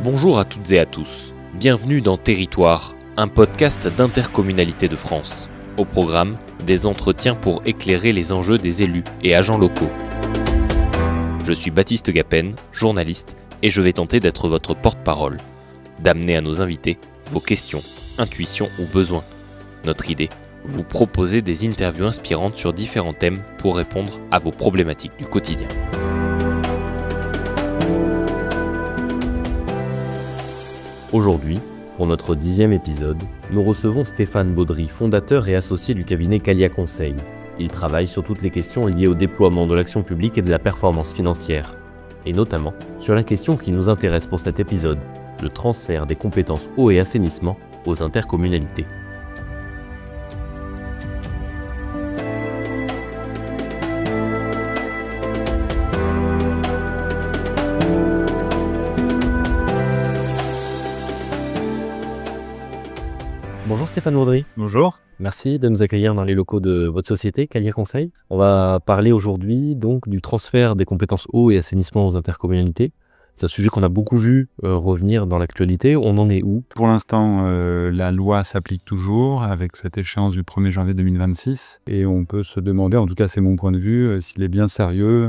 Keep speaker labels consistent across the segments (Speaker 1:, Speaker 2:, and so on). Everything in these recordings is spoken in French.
Speaker 1: Bonjour à toutes et à tous, bienvenue dans Territoire, un podcast d'intercommunalité de France. Au programme, des entretiens pour éclairer les enjeux des élus et agents locaux. Je suis Baptiste Gapen, journaliste, et je vais tenter d'être votre porte-parole, d'amener à nos invités vos questions, intuitions ou besoins. Notre idée, vous proposer des interviews inspirantes sur différents thèmes pour répondre à vos problématiques du quotidien. Aujourd'hui, pour notre 10e épisode, nous recevons Stéphane Baudry, fondateur et associé du cabinet Calia Conseil. Il travaille sur toutes les questions liées au déploiement de l'action publique et de la performance financière, et notamment sur la question qui nous intéresse pour cet épisode, le transfert des compétences eau et assainissement aux intercommunalités. Bonjour Stéphane Baudry.
Speaker 2: Bonjour.
Speaker 1: Merci de nous accueillir dans les locaux de votre société, Calia Conseil. On va parler aujourd'hui donc du transfert des compétences eau et assainissement aux intercommunalités. C'est un sujet qu'on a beaucoup vu revenir dans l'actualité. On en est où?
Speaker 2: Pour l'instant, la loi s'applique toujours avec cette échéance du 1er janvier 2026. Et on peut se demander, en tout cas c'est mon point de vue, s'il est bien sérieux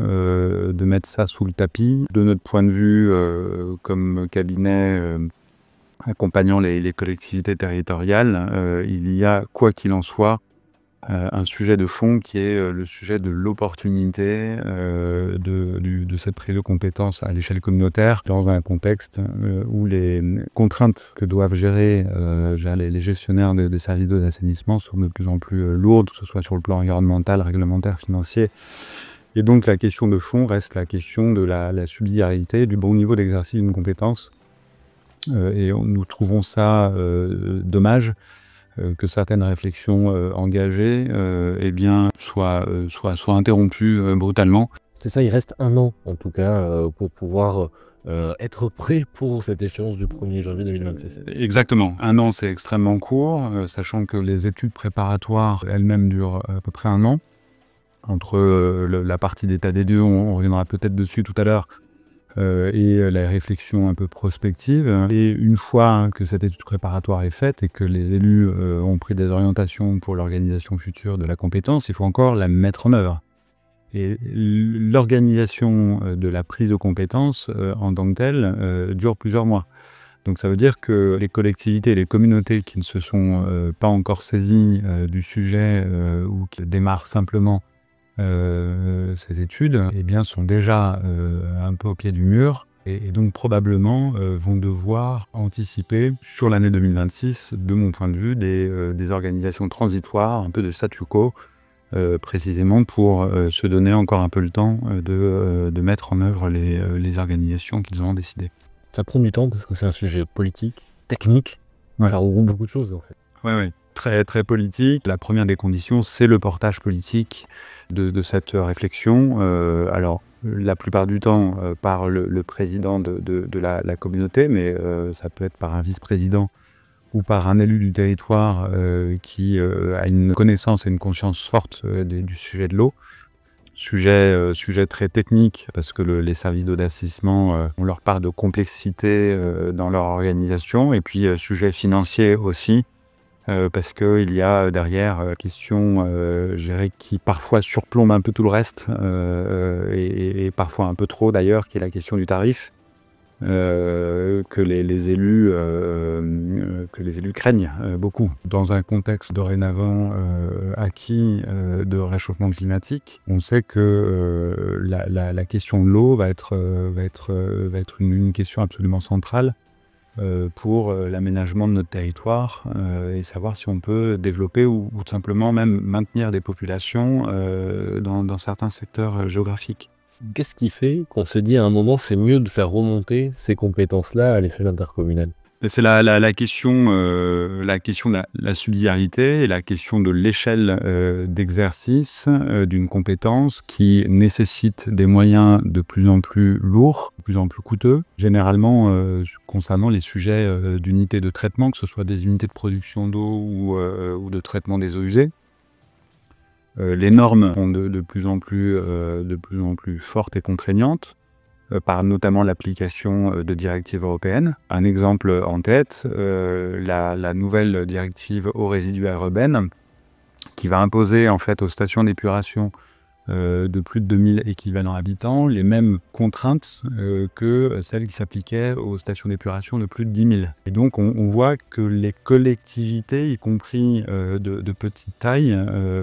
Speaker 2: de mettre ça sous le tapis. De notre point de vue, comme cabinet accompagnant les collectivités territoriales, il y a, quoi qu'il en soit, un sujet de fond qui est le sujet de l'opportunité de cette prise de compétences à l'échelle communautaire dans un contexte où les contraintes que doivent gérer les gestionnaires des services d'eau et d'assainissement sont de plus en plus lourdes, que ce soit sur le plan environnemental, réglementaire, financier. Et donc la question de fond reste la question de la subsidiarité, du bon niveau d'exercice d'une compétence. Et nous trouvons ça dommage que certaines réflexions engagées soient interrompues brutalement.
Speaker 1: C'est ça, il reste un an en tout cas pour pouvoir être prêt pour cette échéance du 1er janvier 2026.
Speaker 2: Exactement. Un an, c'est extrêmement court, sachant que les études préparatoires elles-mêmes durent à peu près un an. Entre la partie d'état des lieux, on reviendra peut-être dessus tout à l'heure, et la réflexion un peu prospective. Et une fois que cette étude préparatoire est faite et que les élus ont pris des orientations pour l'organisation future de la compétence, il faut encore la mettre en œuvre. Et l'organisation de la prise de compétence en tant que telle dure plusieurs mois. Donc ça veut dire que les collectivités et les communautés qui ne se sont pas encore saisies du sujet ou qui démarrent simplement ces études sont déjà un peu au pied du mur et donc probablement vont devoir anticiper sur l'année 2026, de mon point de vue, des organisations transitoires, un peu de statu quo, précisément pour se donner encore un peu le temps de mettre en œuvre les organisations qu'ils ont décidées.
Speaker 1: Ça prend du temps parce que c'est un sujet politique, technique, ça regroupe beaucoup de choses en fait.
Speaker 2: Oui. Très, très politique. La première des conditions, c'est le portage politique de cette réflexion. Alors, la plupart du temps, par le président de la communauté, mais ça peut être par un vice-président ou par un élu du territoire qui a une connaissance et une conscience forte du sujet de l'eau. Sujet très technique, parce que les services d'eau d'assainissement ont leur part de complexité dans leur organisation. Et puis, sujet financier aussi. Parce qu'il y a derrière question qui parfois surplombe un peu tout le reste, et parfois un peu trop d'ailleurs, qui est la question du tarif, que les élus craignent beaucoup. Dans un contexte dorénavant acquis de réchauffement climatique, on sait que la question de l'eau va être une question absolument centrale pour l'aménagement de notre territoire et savoir si on peut développer ou tout simplement même maintenir des populations dans certains secteurs géographiques.
Speaker 1: Qu'est-ce qui fait qu'on se dit à un moment c'est mieux de faire remonter ces compétences-là à l'échelle intercommunale?
Speaker 2: C'est la question de la subsidiarité et la question de l'échelle d'exercice d'une compétence qui nécessite des moyens de plus en plus lourds, de plus en plus coûteux. Généralement, concernant les sujets d'unités de traitement, que ce soit des unités de production d'eau ou de traitement des eaux usées. Les normes sont de plus en plus fortes et contraignantes. par notamment l'application de directives européennes. Un exemple en tête, la nouvelle directive eaux résiduaires urbaines qui va imposer en fait aux stations d'épuration de plus de 2000 équivalents habitants les mêmes contraintes que celles qui s'appliquaient aux stations d'épuration de plus de 10 000. Et donc on voit que les collectivités, y compris de petite taille,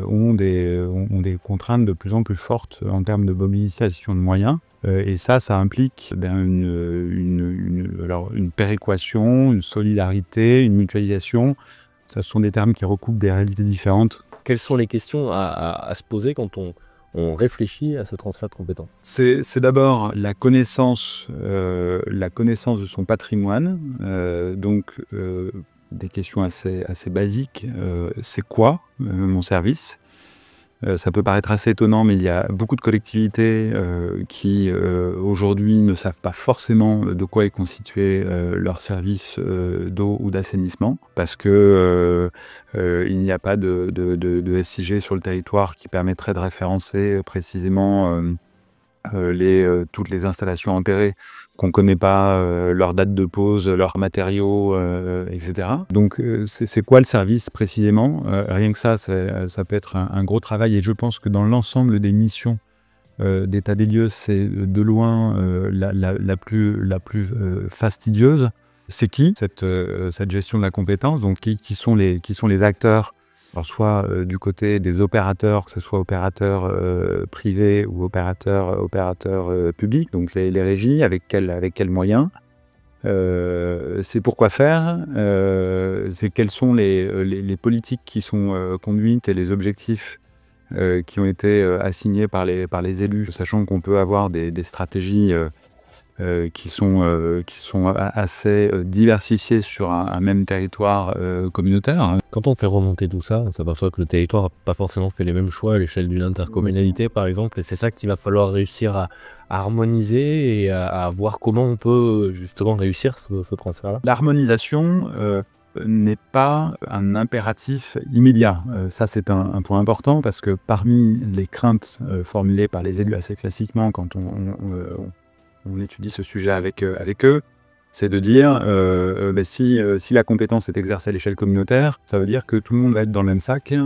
Speaker 2: ont des contraintes de plus en plus fortes en termes de mobilisation de moyens. Et ça implique une péréquation, une solidarité, une mutualisation. Ce sont des termes qui recoupent des réalités différentes.
Speaker 3: Quelles sont les questions à se poser quand on réfléchit à ce transfert de compétences?
Speaker 2: C'est d'abord la connaissance de son patrimoine, des questions assez basiques. C'est quoi mon service? Ça peut paraître assez étonnant, mais il y a beaucoup de collectivités qui aujourd'hui ne savent pas forcément de quoi est constitué leur service d'eau ou d'assainissement, parce que il n'y a pas de SIG sur le territoire qui permettrait de référencer précisément toutes les installations enterrées, qu'on ne connaît pas leur date de pose, leurs matériaux, etc. Donc c'est quoi le service précisément? Rien que ça peut être un gros travail, et je pense que dans l'ensemble des missions d'état des lieux, c'est de loin la plus fastidieuse. C'est qui cette gestion de la compétence? Donc qui sont les acteurs? Alors soit du côté des opérateurs, que ce soit opérateurs privés ou opérateurs publics, donc les régies, avec quels moyens, c'est pourquoi faire, c'est quelles sont les politiques qui sont conduites et les objectifs qui ont été assignés par les élus, sachant qu'on peut avoir des stratégies qui sont assez diversifiées sur un même territoire communautaire.
Speaker 3: Quand on fait remonter tout ça, on s'aperçoit que le territoire n'a pas forcément fait les mêmes choix à l'échelle d'une intercommunalité, par exemple, et c'est ça qu'il va falloir réussir à harmoniser et à voir comment on peut justement réussir ce transfert-là.
Speaker 2: L'harmonisation n'est pas un impératif immédiat. Ça, c'est un point important, parce que parmi les craintes formulées par les élus assez classiquement quand on étudie ce sujet avec eux, c'est de dire si la compétence est exercée à l'échelle communautaire, ça veut dire que tout le monde va être dans le même sac dès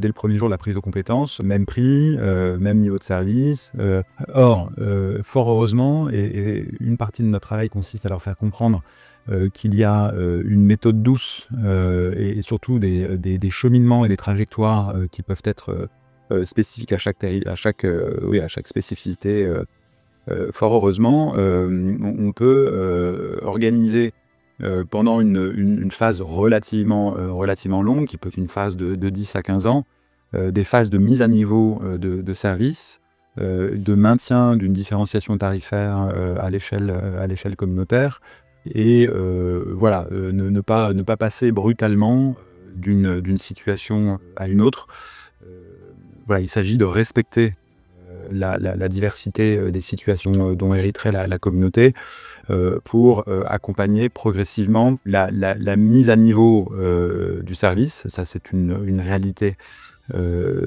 Speaker 2: le premier jour de la prise de compétence, même prix, même niveau de service. Or, fort heureusement, et une partie de notre travail consiste à leur faire comprendre qu'il y a une méthode douce et surtout des cheminements et des trajectoires qui peuvent être spécifiques à chaque spécificité. Fort heureusement, on peut organiser pendant une phase relativement longue, qui peut être une phase de 10 à 15 ans, des phases de mise à niveau de services, de maintien d'une différenciation tarifaire à l'échelle communautaire, et ne pas passer brutalement d'une situation à une autre. Il s'agit de respecter la diversité des situations dont hériterait la communauté pour accompagner progressivement la mise à niveau du service. Ça, c'est une réalité.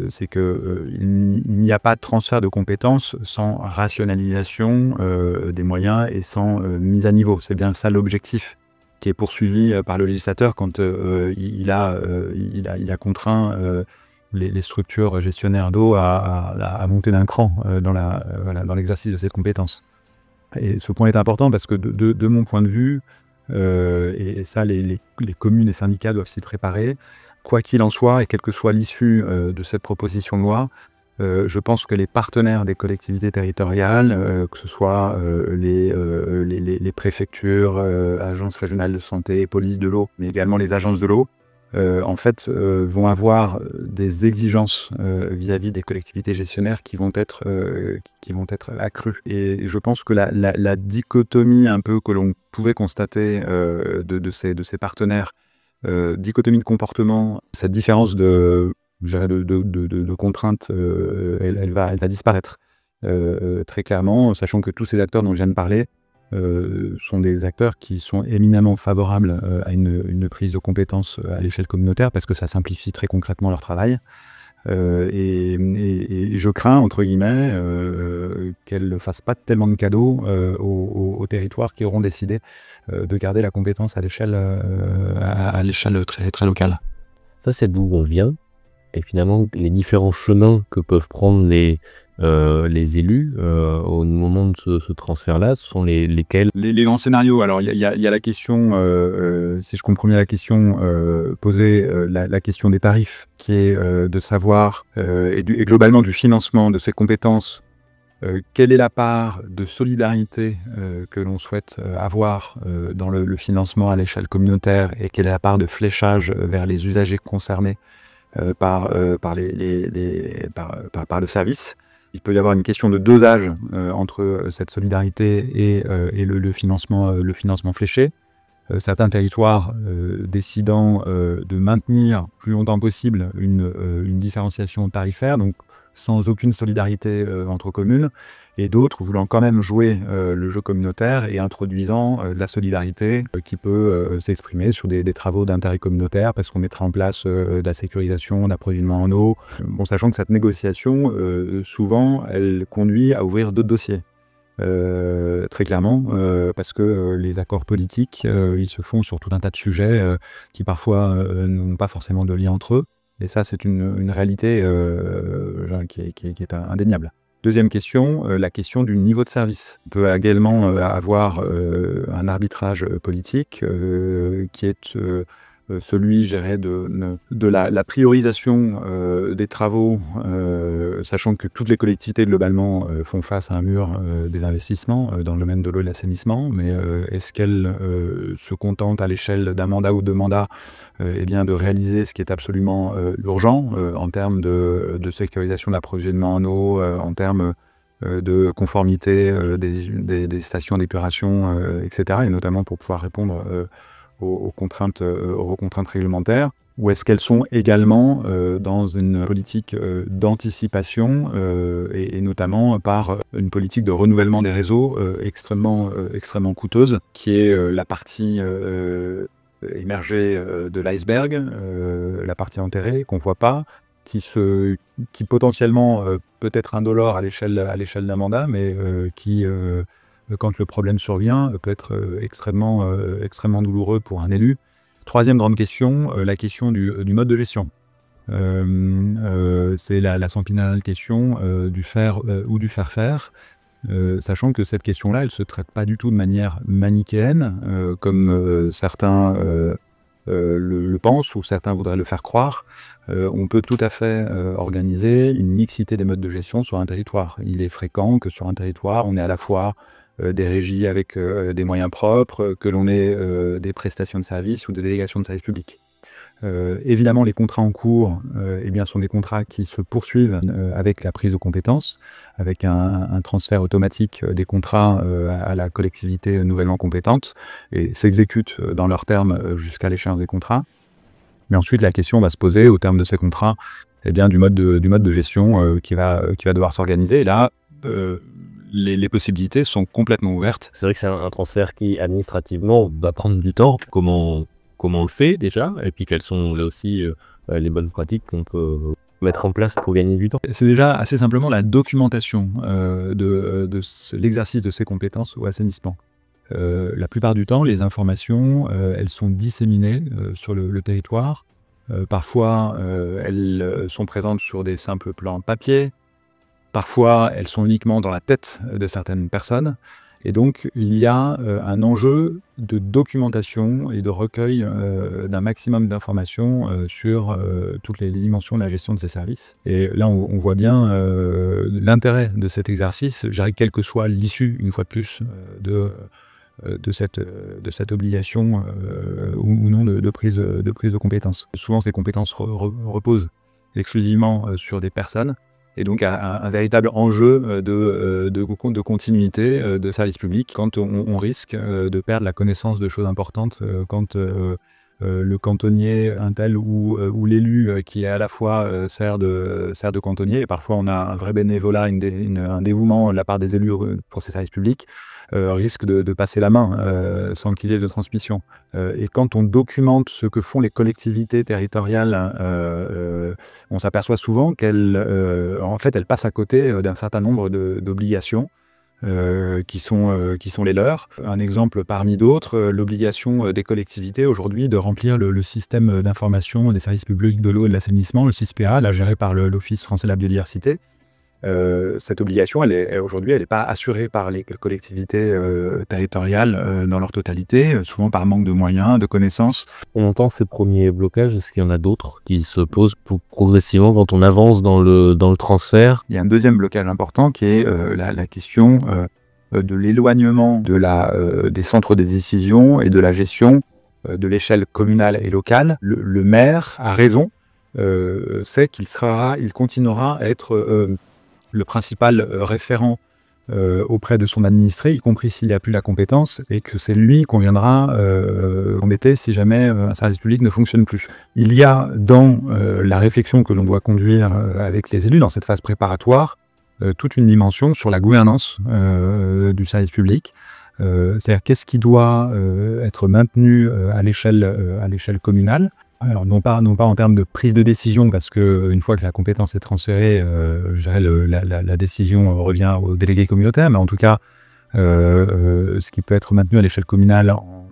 Speaker 2: C'est qu'il n'y a pas de transfert de compétences sans rationalisation des moyens et sans mise à niveau. C'est bien ça l'objectif qui est poursuivi par le législateur quand il a contraint les structures gestionnaires d'eau à monter d'un cran dans l'exercice de ces compétences. Et ce point est important parce que de mon point de vue, et ça les communes et syndicats doivent s'y préparer, quoi qu'il en soit et quelle que soit l'issue de cette proposition de loi, je pense que les partenaires des collectivités territoriales, que ce soit les préfectures, agences régionales de santé, police de l'eau, mais également les agences de l'eau, vont avoir des exigences vis-à-vis des collectivités gestionnaires qui vont être accrues. Et je pense que la dichotomie un peu que l'on pouvait constater de ces partenaires, dichotomie de comportement, cette différence de contraintes, elle va disparaître très clairement, sachant que tous ces acteurs dont je viens de parler sont des acteurs qui sont éminemment favorables à une prise de compétences à l'échelle communautaire, parce que ça simplifie très concrètement leur travail. Et je crains, entre guillemets, qu'elle ne fasse pas tellement de cadeaux aux territoires qui auront décidé de garder la compétence à l'échelle très, très locale.
Speaker 3: Ça, c'est d'où on vient. Et finalement, les différents chemins que peuvent prendre les élus au moment de ce transfert-là, ce sont lesquels?
Speaker 2: Les grands scénarios, alors il y a la question, si je comprends bien la question posée, la question des tarifs, qui est de savoir, et globalement du financement de ces compétences, quelle est la part de solidarité que l'on souhaite avoir dans le financement à l'échelle communautaire, et quelle est la part de fléchage vers les usagers concernés par le service. Il peut y avoir une question de dosage entre cette solidarité et le financement fléché. Certains territoires décidant de maintenir plus longtemps possible une différenciation tarifaire, donc sans aucune solidarité entre communes, et d'autres voulant quand même jouer le jeu communautaire et introduisant de la solidarité qui peut s'exprimer sur des travaux d'intérêt communautaire, parce qu'on mettra en place de la sécurisation d'approvisionnement en eau, sachant que cette négociation, souvent, elle conduit à ouvrir d'autres dossiers. Très clairement, parce que les accords politiques, ils se font sur tout un tas de sujets qui parfois n'ont pas forcément de lien entre eux. Et ça, c'est une réalité qui est indéniable. Deuxième question, la question du niveau de service. On peut également avoir un arbitrage politique qui est celui, je dirais, de la priorisation des travaux, sachant que toutes les collectivités globalement font face à un mur des investissements dans le domaine de l'eau et de l'assainissement, mais est-ce qu'elles se contentent à l'échelle d'un mandat ou deux mandats de réaliser ce qui est absolument urgent en termes de sécurisation d'approvisionnement en eau, en termes de conformité des stations d'épuration, etc., et notamment pour pouvoir répondre aux contraintes réglementaires, ou est-ce qu'elles sont également dans une politique d'anticipation et notamment par une politique de renouvellement des réseaux extrêmement coûteuse, qui est la partie émergée de l'iceberg, la partie enterrée qu'on ne voit pas, qui potentiellement peut être indolore à l'échelle d'un mandat, mais qui quand le problème survient, peut être extrêmement douloureux pour un élu. Troisième grande question, la question du mode de gestion. C'est la centenale question du faire ou du faire faire, sachant que cette question-là, elle ne se traite pas du tout de manière manichéenne, comme certains le pensent, ou certains voudraient le faire croire. On peut tout à fait organiser une mixité des modes de gestion sur un territoire. Il est fréquent que sur un territoire, on ait à la fois des régies avec des moyens propres, que l'on ait des prestations de services ou des délégations de services publics. Évidemment, les contrats en cours sont des contrats qui se poursuivent avec la prise de compétences, avec un transfert automatique des contrats à la collectivité nouvellement compétente, et s'exécutent dans leurs termes jusqu'à l'échéance des contrats. Mais ensuite, la question va se poser au terme de ces contrats du mode de gestion qui va devoir s'organiser. Et là, les possibilités sont complètement ouvertes.
Speaker 3: C'est vrai que c'est un transfert qui, administrativement, va prendre du temps. Comment on le fait déjà? Et puis, quelles sont là aussi les bonnes pratiques qu'on peut mettre en place pour gagner du temps?
Speaker 2: C'est déjà assez simplement la documentation de l'exercice de ces compétences au assainissement. La plupart du temps, les informations, elles sont disséminées sur le territoire. Parfois, elles sont présentes sur des simples plans papier. Parfois, elles sont uniquement dans la tête de certaines personnes. Et donc, il y a un enjeu de documentation et de recueil d'un maximum d'informations sur toutes les dimensions de la gestion de ces services. Et là, on voit bien l'intérêt de cet exercice, je dirais, quelle que soit l'issue, une fois de plus, de cette obligation ou non de prise de compétences. Souvent, ces compétences reposent exclusivement sur des personnes. Et donc un véritable enjeu de continuité de service public quand on risque de perdre la connaissance de choses importantes quand le cantonnier un tel ou l'élu qui est à la fois sert de cantonnier, et parfois on a un vrai bénévolat, un dévouement de la part des élus pour ces services publics, risque de passer la main sans qu'il y ait de transmission. Et quand on documente ce que font les collectivités territoriales, on s'aperçoit souvent en fait, elles passent à côté d'un certain nombre d'obligations qui sont les leurs. Un exemple parmi d'autres, l'obligation des collectivités aujourd'hui de remplir le système d'information des services publics de l'eau et de l'assainissement, le SISPA, là géré par l'Office français de la biodiversité. Cette obligation, aujourd'hui, elle n'est pas assurée par les collectivités territoriales dans leur totalité, souvent par manque de moyens, de connaissances.
Speaker 3: On entend ces premiers blocages, est-ce qu'il y en a d'autres qui se posent progressivement quand on avance dans le transfert?
Speaker 2: Il y a un deuxième blocage important qui est la question de l'éloignement des centres des décisions et de la gestion de l'échelle communale et locale. Le maire a raison, c'est qu'il continuera à être le principal référent auprès de son administré, y compris s'il n'y a plus la compétence, et que c'est lui qu'on viendra embêter si jamais un service public ne fonctionne plus. Il y a dans la réflexion que l'on doit conduire avec les élus, dans cette phase préparatoire, toute une dimension sur la gouvernance du service public. C'est-à-dire qu'est-ce qui doit être maintenu à l'échelle communale. Alors non pas en termes de prise de décision, parce qu'une fois que la compétence est transférée, la décision revient au délégué communautaire, mais en tout cas, ce qui peut être maintenu à l'échelle communale en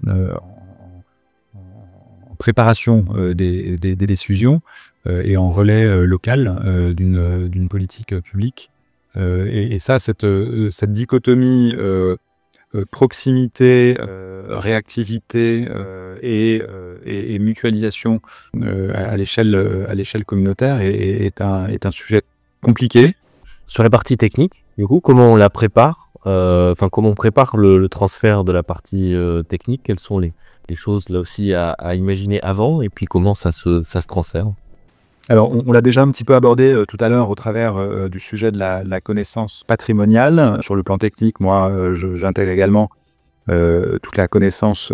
Speaker 2: préparation des décisions et en relais local d'une politique publique. Et ça, cette dichotomie proximité, réactivité et mutualisation à l'échelle communautaire est un sujet compliqué.
Speaker 3: Sur la partie technique, du coup, comment on la prépare, comment on prépare le transfert de la partie technique, quelles sont les choses là aussi à imaginer avant, et puis comment ça se transfère?
Speaker 2: Alors, on l'a déjà un petit peu abordé tout à l'heure au travers du sujet de la connaissance patrimoniale. Sur le plan technique, moi, j'intègre également toute la connaissance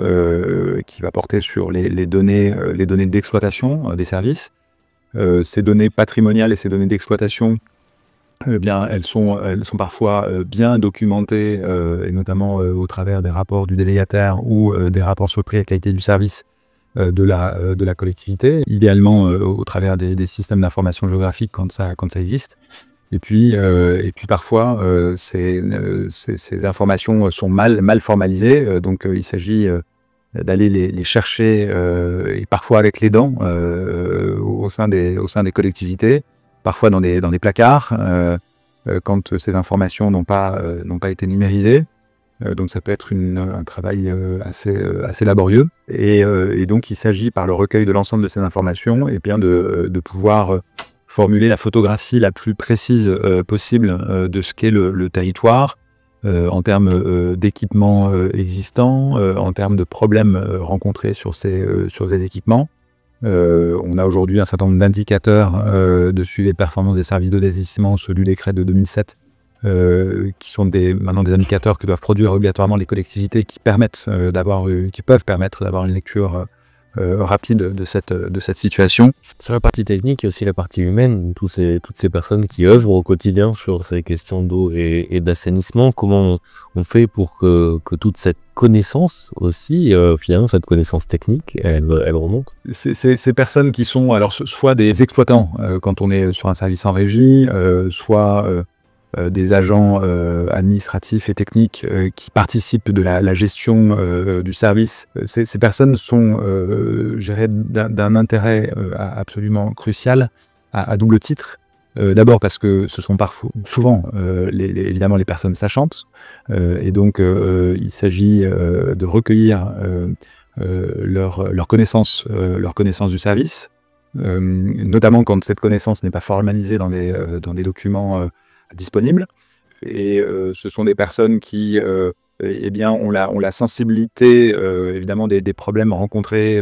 Speaker 2: qui va porter sur les données d'exploitation des services. Ces données patrimoniales et ces données d'exploitation, elles sont parfois bien documentées, et notamment au travers des rapports du délégataire ou des rapports sur le prix et la qualité du service de la collectivité, idéalement au travers des systèmes d'information géographique quand ça existe. Et puis parfois ces informations sont mal formalisées, donc il s'agit d'aller les chercher et parfois avec les dents au sein des collectivités, parfois dans des placards quand ces informations n'ont pas été numérisées. Donc ça peut être un travail assez laborieux, et donc il s'agit par le recueil de l'ensemble de ces informations de pouvoir formuler la photographie la plus précise possible de ce qu'est le territoire en termes d'équipements existants, en termes de problèmes rencontrés sur ces équipements. On a aujourd'hui un certain nombre d'indicateurs de suivi de performance des services d'eau d'assainissement, ceux du décret de 2007, qui sont maintenant des indicateurs que doivent produire obligatoirement les collectivités qui peuvent permettre d'avoir une lecture rapide de cette situation.
Speaker 3: Sur la partie technique, il y a aussi la partie humaine, toutes ces personnes qui œuvrent au quotidien sur ces questions d'eau et d'assainissement. Comment on fait pour que toute cette connaissance aussi, finalement cette connaissance technique, elle remonte?
Speaker 2: Ces personnes qui sont alors soit des exploitants quand on est sur un service en régie, soit des agents administratifs et techniques qui participent de la gestion du service. Ces personnes sont gérées d'un intérêt absolument crucial à double titre. D'abord parce que ce sont souvent évidemment les personnes sachantes, et donc il s'agit de recueillir leur connaissance du service, notamment quand cette connaissance n'est pas formalisée dans des documents disponibles. Et ce sont des personnes qui ont la sensibilité évidemment des problèmes rencontrés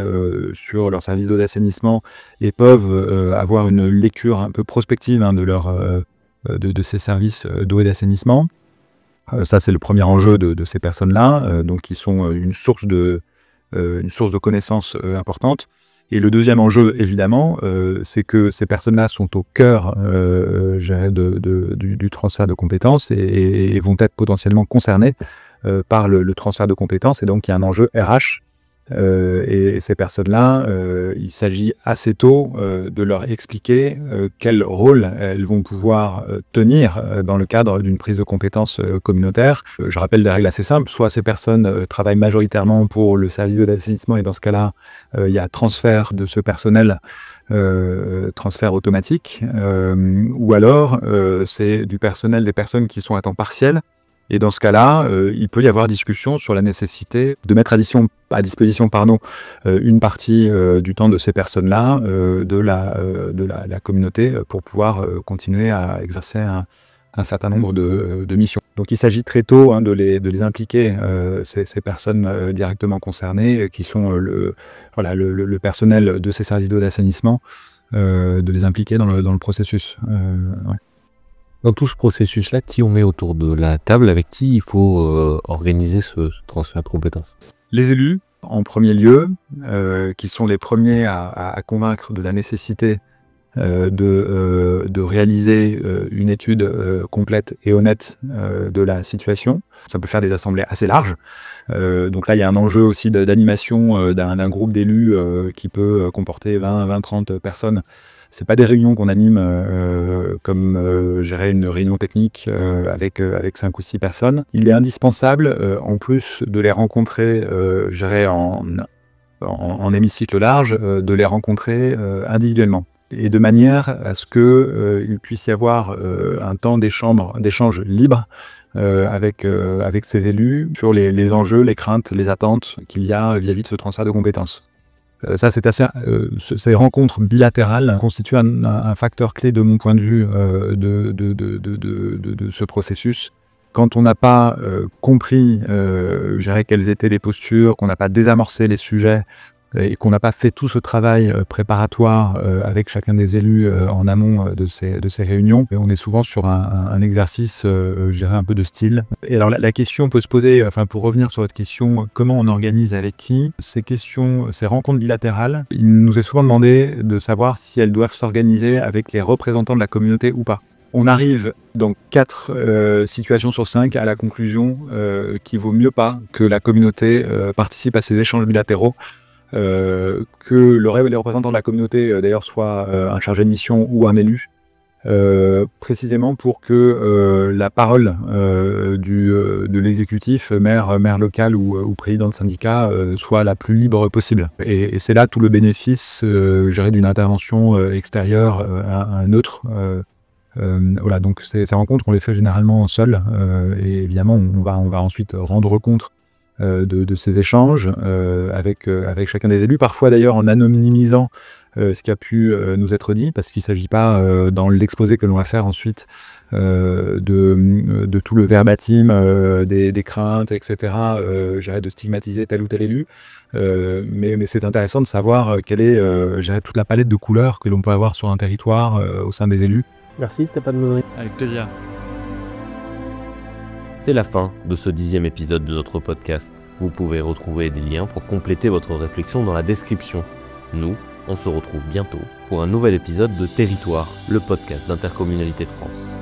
Speaker 2: sur leur service d'eau d'assainissement, et peuvent avoir une lecture un peu prospective de ces services d'eau et d'assainissement. Ça, c'est le premier enjeu de ces personnes-là, donc qui sont une source de une source de connaissances importante. Et le deuxième enjeu, évidemment, c'est que ces personnes-là sont au cœur du transfert de compétences et vont être potentiellement concernées par le transfert de compétences. Et donc, il y a un enjeu RH. Et ces personnes-là, il s'agit assez tôt de leur expliquer quel rôle elles vont pouvoir tenir dans le cadre d'une prise de compétences communautaire. Je rappelle des règles assez simples. Soit ces personnes travaillent majoritairement pour le service d'assainissement et dans ce cas-là, il y a transfert de ce personnel, transfert automatique. Ou alors, c'est du personnel des personnes qui sont à temps partiel. Et dans ce cas-là, il peut y avoir discussion sur la nécessité de mettre à disposition une partie du temps de ces personnes-là, de la communauté, pour pouvoir continuer à exercer un certain nombre de missions. Donc il s'agit très tôt de les impliquer, ces personnes directement concernées, qui sont le personnel de ces services d'eau d'assainissement, de les impliquer dans le processus. Ouais.
Speaker 3: Dans tout ce processus-là, qui on met autour de la table, avec qui il faut organiser ce transfert de compétences?
Speaker 2: Les élus, en premier lieu, qui sont les premiers à convaincre de la nécessité de réaliser une étude complète et honnête de la situation. Ça peut faire des assemblées assez larges. Donc là, il y a un enjeu aussi d'animation d'un groupe d'élus qui peut comporter 20-30 personnes. C'est pas des réunions qu'on anime comme gérer une réunion technique avec 5 ou 6 personnes. Il est indispensable, en plus de les rencontrer, gérer en hémicycle large, de les rencontrer individuellement. Et de manière à ce qu'il puisse y avoir un temps d'échange libre avec ces élus sur les enjeux, les craintes, les attentes qu'il y a vis-à-vis de ce transfert de compétences. Ça, c'est assez. Ces rencontres bilatérales constituent un facteur clé de mon point de vue de ce processus. Quand on n'a pas compris, quelles étaient les postures, qu'on n'a pas désamorcé les sujets et qu'on n'a pas fait tout ce travail préparatoire avec chacun des élus en amont de ces réunions, on est souvent sur un exercice, un peu de style. Et alors la question peut se poser, pour revenir sur votre question, comment on organise avec qui? Ces rencontres bilatérales, il nous est souvent demandé de savoir si elles doivent s'organiser avec les représentants de la communauté ou pas. On arrive dans 4 situations sur 5 à la conclusion qu'il vaut mieux pas que la communauté participe à ces échanges bilatéraux, que les représentants de la communauté d'ailleurs soient un chargé de mission ou un élu, précisément pour que la parole de l'exécutif, maire local ou président de syndicat, soit la plus libre possible. Et c'est là tout le bénéfice d'une intervention extérieure, neutre. Donc ces rencontres, on les fait généralement seuls, et évidemment on va ensuite rendre compte de ces échanges avec chacun des élus, parfois d'ailleurs en anonymisant ce qui a pu nous être dit, parce qu'il ne s'agit pas dans l'exposé que l'on va faire ensuite de tout le verbatim des craintes, etc., de stigmatiser tel ou tel élu, mais c'est intéressant de savoir quelle est toute la palette de couleurs que l'on peut avoir sur un territoire au sein des élus.
Speaker 3: Merci Stéphane Meudry.
Speaker 2: Avec plaisir.
Speaker 1: C'est la fin de ce 10e épisode de notre podcast. Vous pouvez retrouver des liens pour compléter votre réflexion dans la description. Nous, on se retrouve bientôt pour un nouvel épisode de Territoire, le podcast d'Intercommunalité de France.